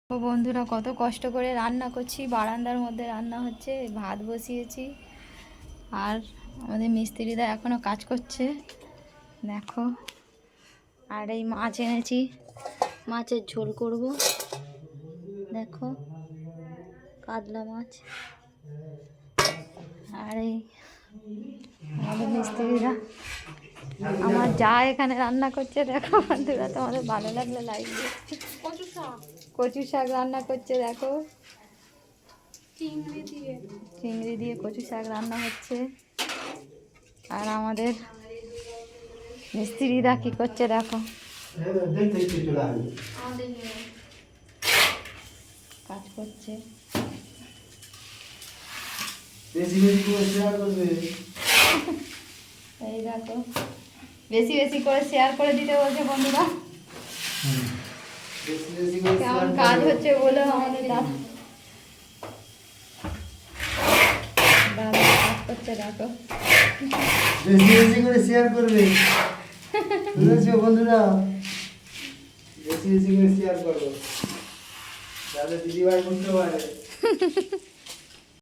তো বন্ধুরা কত কষ্ট করে রান্না করছি, বারান্দার মধ্যে রান্না হচ্ছে, ভাত বসিয়েছি। আর আমাদের মিস্ত্রিরা এখনও কাজ করছে, দেখো। আর এই মাছ এনেছি, মাছের ঝোল করব, দেখো, কাতলা মাছ। আর এই আমাদের মিস্ত্রিরা, আমার যা এখানে রান্না করছে দেখো বন্ধুরা, তোমাদের ভালো লাগলে লাইক দিও। কচু শাক রান্না করছে দেখো, চিংড়ি দিয়ে কচু শাক রান্না হচ্ছে। আর আমাদের মিস্ত্রিরা কি করছে দেখো, কাজ করছে। এই দেখো, বেশি বেশি করে শেয়ার করে দিতে বলছে বন্ধুরা, কেমন কাজ হচ্ছে বলে আমাদের দাদা কাজ করছে দেখো। বেশি বেশি করে শেয়ার করবে, বুঝেছো বন্ধুরা? বেশি বেশি করে শেয়ার করো, তাহলে দিদিভাই বুঝতে পারে।